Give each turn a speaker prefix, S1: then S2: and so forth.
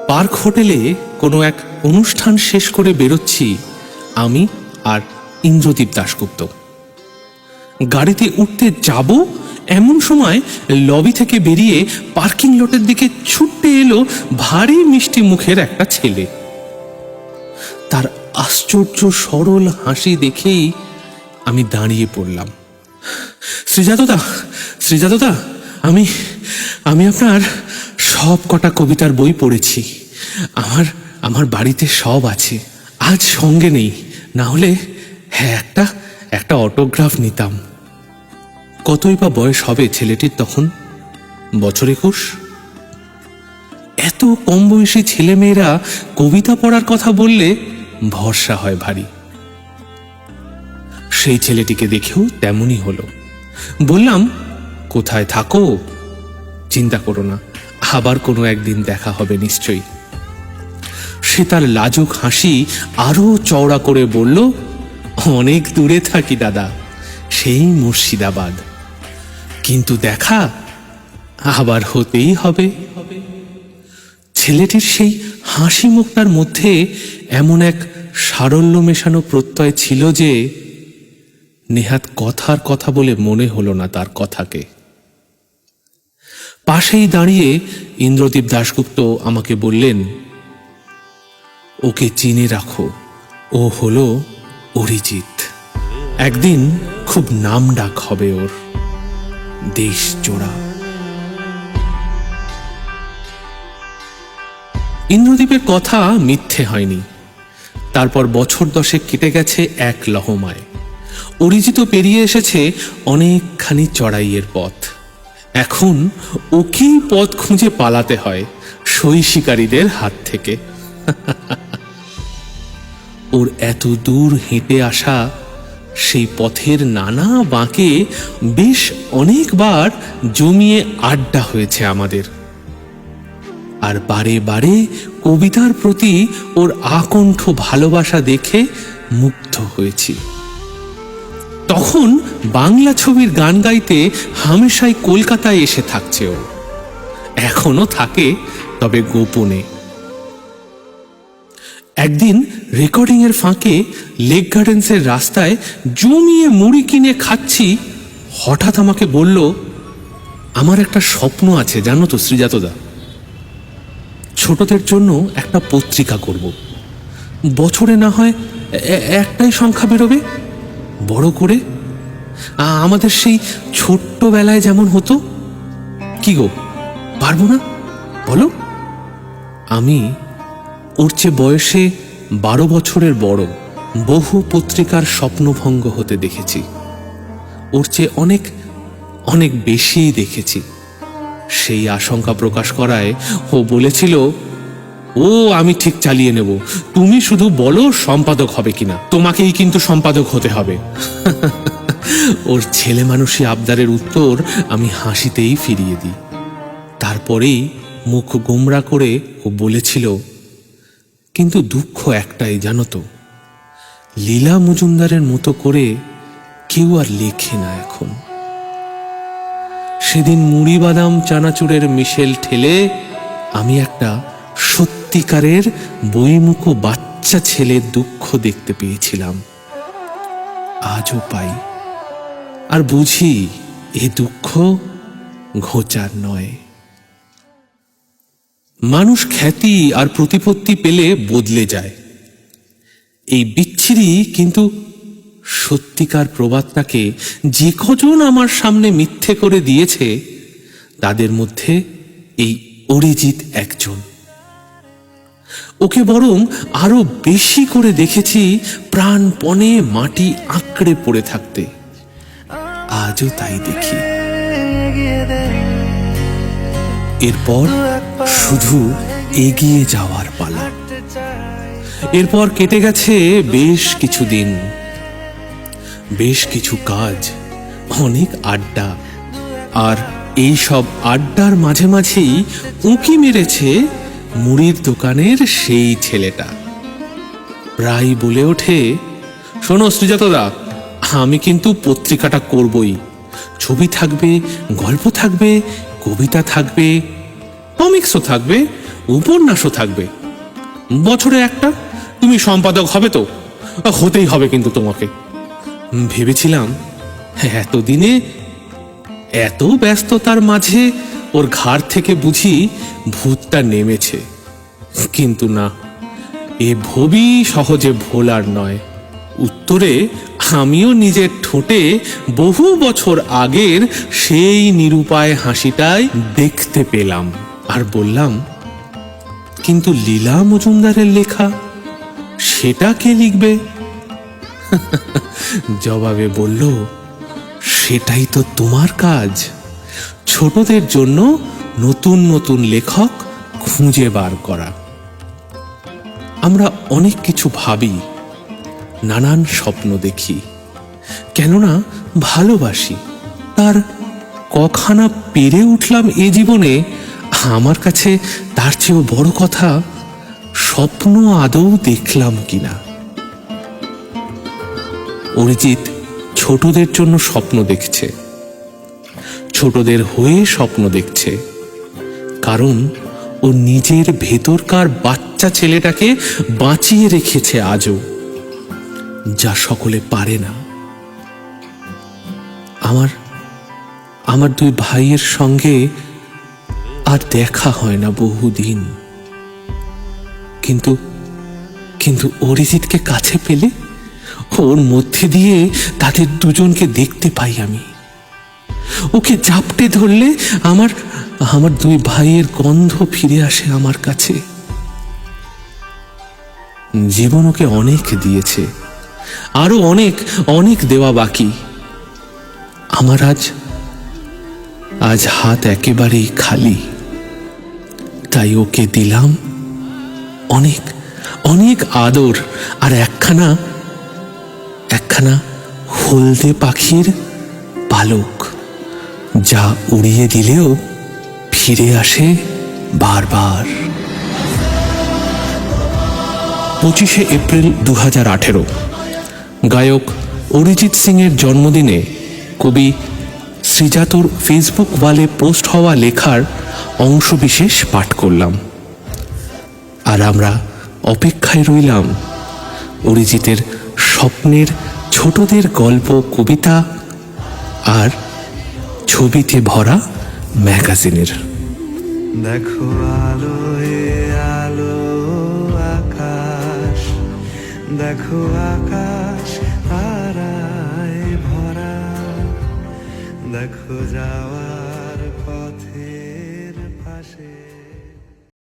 S1: Park হোটেলে কোনো এক অনুষ্ঠান শেষ করে বেরোচ্ছি আমি আর ইন্দ্রদীপ দাশগুপ্ত। গাড়িতে উঠতে যাব এমন সময় লবি থেকে বেরিয়ে পার্কিং লটের দিকে ছুটে এলো ভারী মিষ্টি মুখের একটা ছেলে। তার আশ্চর্য সরল হাসি দেখেই আমি দাঁড়িয়ে পড়লাম। শ্রীজাতদা, আমি আপনার সব কটা কবিতার বই পড়েছি। আমার বাড়িতে সব আছে, আজ সঙ্গে নেই, না হলে হ্যাঁ একটা অটোগ্রাফ নিতাম। কতই বা বয়স হবে ছেলেটির তখন? বছর 21। এত কম বয়সী ছেলেমেয়েরা কবিতা পড়ার কথা বললে ভরসা হয় ভারী। সেই ছেলেটিকে দেখেও তেমনই হলো। বললাম, কোথায় থাকো? চিন্তা করো না, আবার কোনো একদিন দেখা হবে নিশ্চয়ই। সে তার লাজুক হাসি আরো চওড়া করে বলল, অনেক দূরে থাকি দাদা, সেই মুর্শিদাবাদ, কিন্তু দেখা আবার হতেই হবে। ছেলেটির সেই হাসি মুখটার মধ্যে এমন এক সারল্য মেশানো প্রত্যয় ছিল যে নেহাত কথার কথা বলে মনে হলো না তার কথাকে। পাশেই দাঁড়িয়ে ইন্দ্রদীপ দাশগুপ্ত আমাকে বললেন, ওকে চিনে রাখো, ও হলো অরিজিৎ। একদিন খুব নাম ডাক হবে ওর দেশ জোড়া। ইন্দ্রদীপের কথা মিথ্যে হয়নি। তারপর বছর 10 কেটে গেছে এক লহমায়। অরিজিৎ পেরিয়ে এসেছে অনেকখানি চড়াইয়ের পথ। এখন ওকেই পথ খুঁজে পালাতে হয় সই শিকারীদের হাত থেকে। ওর এত দূর হেঁটে আসা সেই পথের নানা বাঁকে বেশ অনেকবার জমিয়ে আড্ডা হয়েছে আমাদের। আর বারে বারে কবিতার প্রতি ওর আকণ্ঠ ভালোবাসা দেখে মুগ্ধ হয়েছি। তখন বাংলা ছবির গান গাইতে হামেশাই কলকাতায় এসে থাকছে ও, এখনো থাকে, তবে গোপনে। একদিন রেকর্ডিং এর ফাঁকে লেক গার্ডেন্সের রাস্তায় জমিয়ে মুড়ি কিনে খাচ্ছি, হঠাৎ আমাকে বলল, আমার একটা স্বপ্ন আছে জানো তো শ্রীজাতদা, ছোটদের জন্য একটা পত্রিকা করব। বছরে না হয় একটাই সংখ্যা বেরোবে, বড় করে, আমাদের সেই ছোট্টবেলায় যেমন হতো। কি গো, পারবো না বলো? আমি ওর চেয়ে বয়সে 12 বছরের বড় বহু পত্রিকার স্বপ্নভঙ্গ হতে দেখেছি। ওর চেয়ে অনেক অনেক বেশিই দেখেছি। সেই আশঙ্কা প্রকাশ করায় ও বলেছিল, ও আমি ঠিক চালিয়ে নেব, তুমি শুধু বলো সম্পাদক হবে কিনা, তোমাকেই কিন্তু সম্পাদক হতে হবে। ওর ছেলে মানুষই আবদারের উত্তর আমি হাসিতেই ফিরিয়ে দিই। তারপরেই মুখ গোমরা করে ও বলেছিল, কিন্তু দুঃখ একটাই জানো তো, লীলা মজুমদারের মতো করে কেউ আর লেখে না এখন। সেদিন মুড়ি বাদাম চানাচুরের মিশেল ঠেলে আমি একটা সত্যিকারের বইমুখো বাচ্চা ছেলের দুঃখ দেখতে পেয়েছিলাম, আজও পাই। আর বুঝি এ দুঃখ ঘোচার নয়। মানুষ খ্যাতি আর প্রতিপত্তি পেলে বদলে যায়। এই বিচ্ছিরি কিন্তু সত্যিকার প্রবাদটাকে যে কজন আমার সামনে মিথ্যে করে দিয়েছে, তাদের মধ্যে এই অরিজিৎ একজন। ওকে বরং আরো বেশি করে দেখেছি প্রাণপণে মাটি আঁকড়ে পড়ে থাকতে, আজও তাই দেখি। এরপর শুধু এগিয়ে যাওয়ার পালা। এরপর কেটে গেছে বেশ কিছুদিন, বেশ কিছু কাজ, অনেক আড্ডা। আর এই সব আড্ডার মাঝে মাঝেই উঁকি মেরেছে মুড়ির দোকানের সেই ছেলেটা। প্রায় বলে ওঠে, শোনো শ্রীজাতদা, আমি কিন্তু পত্রিকাটা করবই, ছবি থাকবে, গল্প থাকবে, কবিতা থাকবে, কমিক্সও থাকবে, উপন্যাসও থাকবে। বছরে একটা তুমি সম্পাদক হবে তো, হতেই হবে কিন্তু তোমাকে। ভেবেছিলাম এতদিনে এত ব্যস্ততার মাঝে ওর ঘাড় থেকে বুঝি ভূতটা নেমেছে, কিন্তু না, এ ভবি সহজে ভোলার নয়। উত্তরে আমিও নিজের ঠোঁটে বহু বছর আগের সেই নিরুপায় হাসিটাই দেখতে পেলাম, আর বললাম, কিন্তু লীলা মজুমদারের লেখা সেটা কে লিখবে? জবাবে বলল, সেটাই তো তোমার কাজ, ছোটদের জন্য নতুন নতুন লেখক খুঁজে বার করা। আমরা অনেক কিছু ভাবি, নানান স্বপ্ন দেখি, কেননা ভালোবাসি। তার কখানা পেরে উঠলাম এ জীবনে, আমার কাছে তার চেয়েও বড় কথা স্বপ্ন আদৌ দেখলাম কিনা। অরিজিৎ ছোটদের জন্য স্বপ্ন দেখছে, ছোটদের হয়ে স্বপ্ন দেখছে, কারণ ও নিজের ভেতরকার বাচ্চা ছেলেটাকে বাঁচিয়ে রেখেছে আজও, যা সকলে পারে না। আমার দুই ভাইয়ের সঙ্গে আর দেখা হয় না বহুদিন, কিন্তু কিন্তু অরিজিৎকে কাছে পেলে ওর মধ্যে দিয়ে তাদের দুজনকে দেখতে পাই আমি। ওকে জাপটে ধরলে আমার দুই ভাইয়ের গন্ধ ফিরে আসে আমার কাছে। জীবন ওকে অনেক দিয়েছে, আরো অনেক অনেক দেওয়া বাকি। আমার আজ হাত একেবারেই খালি, তাই ওকে দিলাম অনেক অনেক আদর আর একখানা হলদে পাখির পালক, যা উড়িয়ে দিলেও ফিরে আসে বারবার। 25শে এপ্রিল 2018 গায়ক অরিজিৎ সিং এর জন্মদিনে কবি শ্রীজাতর ফেসবুক ওয়ালে পোস্ট হওয়া লেখার অংশবিশেষ পাঠ করলাম, আর আমরা অপেক্ষায় রইলাম অরিজিতের স্বপ্নের ছোটদের গল্প, কবিতা আর ছবিতে ভরা ম্যাগাজিনের।
S2: দেখো আলো আলো আকাশ, দেখো আকাশ তারায় ভরা, দেখো যাওয়ার পথের পাশে